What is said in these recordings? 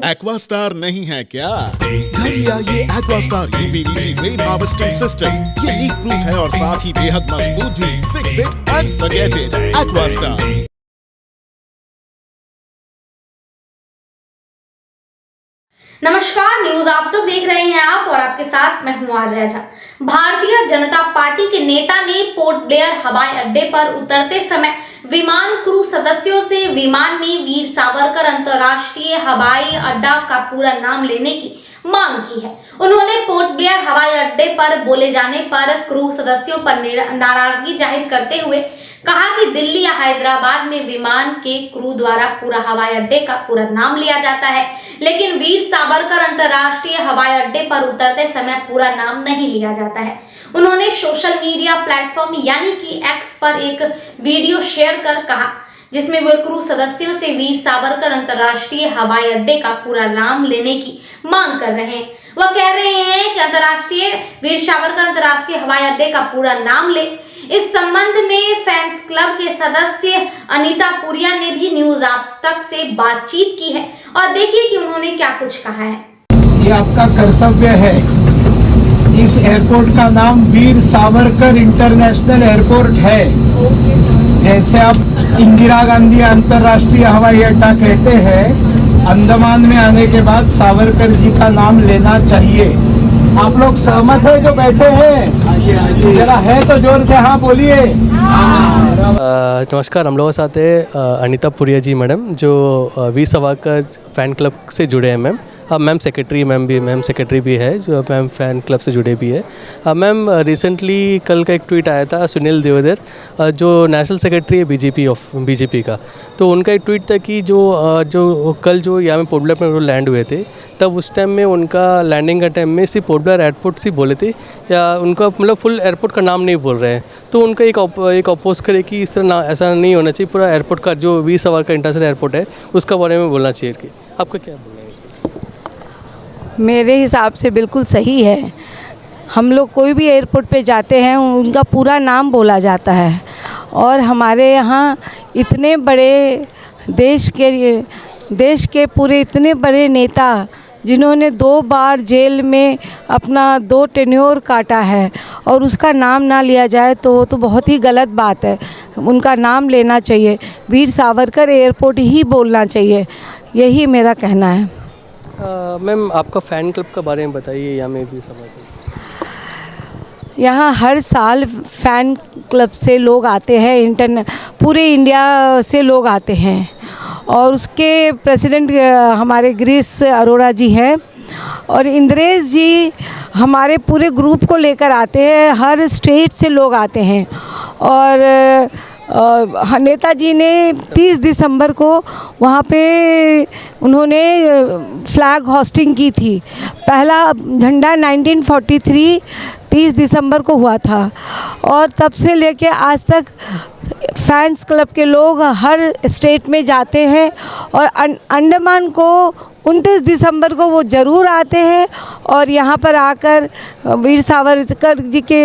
Aquastar नहीं है क्या? घर लिया ये Aquastar UPVC rain harvesting system. ये लीक प्रूफ है और साथ ही बेहद मजबूत भी। Fix it and forget it. Aquastar. नमस्कार, न्यूज आप तक देख रहे हैं आप और आपके साथ मैं हूं आर्या झा। भारतीय जनता पार्टी के नेता ने पोर्ट ब्लेयर हवाई अड्डे पर उतरते समय विमान क्रू सदस्यों से विमान में वीर सावरकर अंतर्राष्ट्रीय हवाई अड्डा का पूरा नाम लेने की मांग की है। उन्होंने पोर्ट ब्लेयर हवाई अड्डे पर बोले जाने पर क्रू सदस्यों पर नाराजगी जाहिर करते हुए कहा कि दिल्ली या हैदराबाद में विमान के क्रू द्वारा पूरा हवाई अड्डे का पूरा नाम लिया जाता है, लेकिन वीर सावरकर अंतर्राष्ट्रीय हवाई अड्डे पर उतरते समय पूरा नाम नहीं लिया जाता है। उन्होंने सोशल मीडिया प्लेटफॉर्म यानी कि एक्स पर एक वीडियो शेयर कर कहा, जिसमें वे क्रू सदस्यों से वीर सावरकर अंतर्राष्ट्रीय हवाई अड्डे का पूरा नाम लेने की मांग कर रहे हैं। वह कह रहे हैं कि वीर सावरकर अंतर्राष्ट्रीय हवाई अड्डे का पूरा नाम ले। इस संबंध में फैंस क्लब के सदस्य अनीता पुरिया ने भी न्यूज आप तक से बातचीत की है और देखिए कि उन्होंने क्या कुछ कहा है। ये आपका कर्तव्य है। इस एयरपोर्ट का नाम वीर सावरकर इंटरनेशनल एयरपोर्ट है। जैसे आप इंदिरा गांधी अंतर्राष्ट्रीय हवाई अड्डा कहते हैं, अंडमान में आने के बाद सावरकर जी का नाम लेना चाहिए। आप लोग सहमत है जो बैठे हैं? जरा है तो जोर से हाँ बोलिए। नमस्कार, हम लोगों के साथ है अनीता पुरिया जी मैडम, जो वीर सावरकर फैन क्लब से जुड़े हैं मैम। मैम सेक्रेटरी भी है, जो मैम फैन क्लब से जुड़े भी है। मैम रिसेंटली कल का एक ट्वीट आया था सुनील देवधर, जो नेशनल सेक्रेटरी है बीजेपी का, तो उनका एक ट्वीट था कि जो कल जो यहाँ में पोर्ट ब्लेयर में लैंड हुए थे, तब उस टाइम में उनका लैंडिंग का टाइम में सिर्फ पोर्ट ब्लेयर एयरपोर्ट से बोले थे, या उनका मतलब फुल एयरपोर्ट का नाम नहीं बोल रहे हैं। तो उनका एक अपोज करे कि इस तरह ऐसा नहीं होना चाहिए। पूरा एयरपोर्ट का जो वीर सावरकर इंटरनेशनल एयरपोर्ट है उसका बारे में बोलना चाहिए। कि आपका क्या बोलना है? मेरे हिसाब से बिल्कुल सही है। हम लोग कोई भी एयरपोर्ट पे जाते हैं उनका पूरा नाम बोला जाता है, और हमारे यहाँ इतने बड़े देश के पूरे इतने बड़े नेता जिन्होंने 2 बार जेल में अपना 2 टेन्योर काटा है और उसका नाम ना लिया जाए तो वो तो बहुत ही गलत बात है। उनका नाम लेना चाहिए, वीर सावरकर एयरपोर्ट ही बोलना चाहिए, यही मेरा कहना है। मैम आपका फ़ैन क्लब के बारे में बताइए। यहाँ में भी यहाँ हर साल फ़ैन क्लब से लोग आते हैं, पूरे इंडिया से लोग आते हैं, और उसके प्रेसिडेंट हमारे गिरीश अरोड़ा जी हैं, और इंद्रेश जी हमारे पूरे ग्रुप को लेकर आते हैं। हर स्टेट से लोग आते हैं, और नेताजी ने 30 दिसंबर को वहाँ पे उन्होंने फ्लैग होस्टिंग की थी। पहला झंडा 1943 30 दिसंबर को हुआ था, और तब से लेके आज तक फैंस क्लब के लोग हर स्टेट में जाते हैं, और अंडमान को 29 दिसंबर को वो ज़रूर आते हैं, और यहाँ पर आकर वीर सावरकर जी के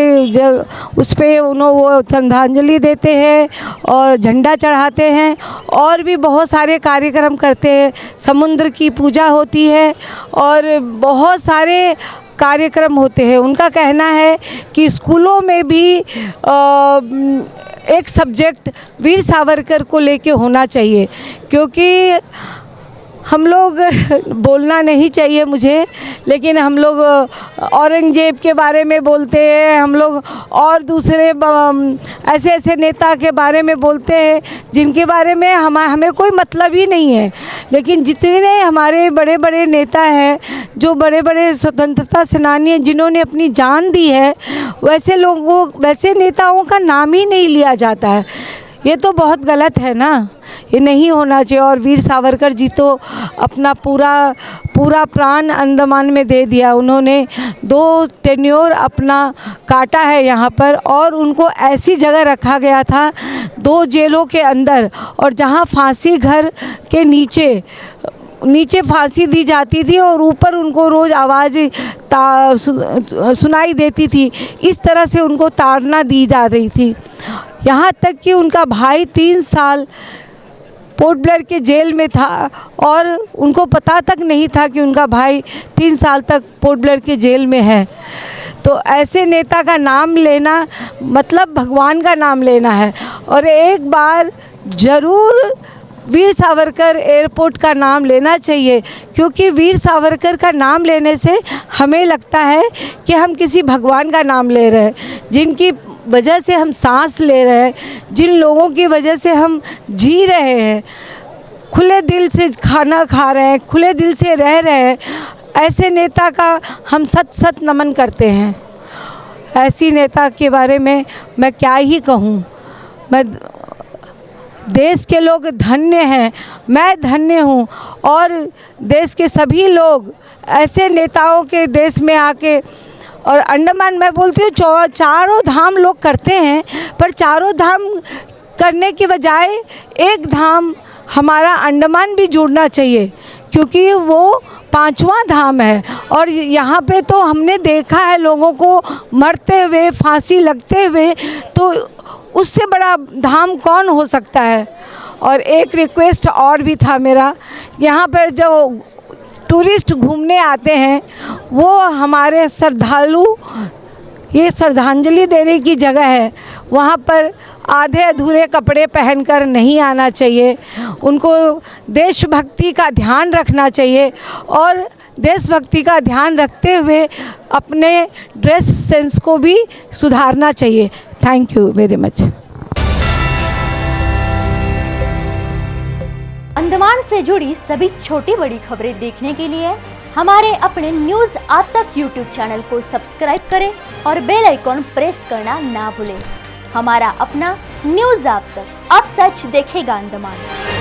उस पर वो श्रद्धांजलि देते हैं और झंडा चढ़ाते हैं, और भी बहुत सारे कार्यक्रम करते हैं। समुद्र की पूजा होती है और बहुत सारे कार्यक्रम होते हैं। उनका कहना है कि स्कूलों में भी एक सब्जेक्ट वीर सावरकर को लेके होना चाहिए, क्योंकि हम लोग बोलना नहीं चाहिए मुझे, लेकिन हम लोग औरंगजेब के बारे में बोलते हैं, हम लोग और दूसरे ऐसे नेता के बारे में बोलते हैं जिनके बारे में हमें कोई मतलब ही नहीं है। लेकिन जितने हमारे बड़े बड़े नेता हैं, जो बड़े बड़े स्वतंत्रता सेनानी हैं, जिन्होंने अपनी जान दी है, वैसे नेताओं का नाम ही नहीं लिया जाता है। ये तो बहुत गलत है ना, ये नहीं होना चाहिए। और वीर सावरकर जी तो अपना पूरा प्राण अंडमान में दे दिया। उन्होंने 2 टेन्योर अपना काटा है यहाँ पर, और उनको ऐसी जगह रखा गया था 2 जेलों के अंदर, और जहाँ फांसी घर के नीचे फांसी दी जाती थी और ऊपर उनको रोज़ आवाज़ सुनाई देती थी। इस तरह से उनको ताड़ना दी जा रही थी। यहाँ तक कि उनका भाई 3 साल पोर्ट ब्लेयर के जेल में था और उनको पता तक नहीं था कि उनका भाई 3 साल तक पोर्ट ब्लेयर के जेल में है। तो ऐसे नेता का नाम लेना मतलब भगवान का नाम लेना है। और एक बार ज़रूर वीर सावरकर एयरपोर्ट का नाम लेना चाहिए, क्योंकि वीर सावरकर का नाम लेने से हमें लगता है कि हम किसी भगवान का नाम ले रहे हैं, जिनकी वजह से हम सांस ले रहे हैं, जिन लोगों की वजह से हम जी रहे हैं, खुले दिल से खाना खा रहे हैं, खुले दिल से रह रहे हैं। ऐसे नेता का हम सत नमन करते हैं। ऐसी नेता के बारे में मैं क्या ही कहूँ। मैं देश के लोग धन्य हैं, मैं धन्य हूँ, और देश के सभी लोग ऐसे नेताओं के देश में आके, और अंडमान मैं बोलती हूँ चारों धाम लोग करते हैं, पर चारों धाम करने के बजाय एक धाम हमारा अंडमान भी जुड़ना चाहिए, क्योंकि वो 5वां धाम है। और यहाँ पे तो हमने देखा है लोगों को मरते हुए, फांसी लगते हुए, तो उससे बड़ा धाम कौन हो सकता है। और एक रिक्वेस्ट और भी था मेरा, यहाँ पर जो टूरिस्ट घूमने आते हैं वो हमारे श्रद्धालु, ये श्रद्धांजलि देने की जगह है, वहाँ पर आधे अधूरे कपड़े पहनकर नहीं आना चाहिए। उनको देशभक्ति का ध्यान रखना चाहिए, और देशभक्ति का ध्यान रखते हुए अपने ड्रेस सेंस को भी सुधारना चाहिए। Thank you very much. Andaman से जुड़ी सभी छोटी बड़ी खबरें देखने के लिए हमारे अपने न्यूज़ आज तक यूट्यूब चैनल को सब्सक्राइब करें और बेल आइकॉन प्रेस करना ना भूलें। हमारा अपना न्यूज़ आज तक, अब सच देखेगा अंडमान।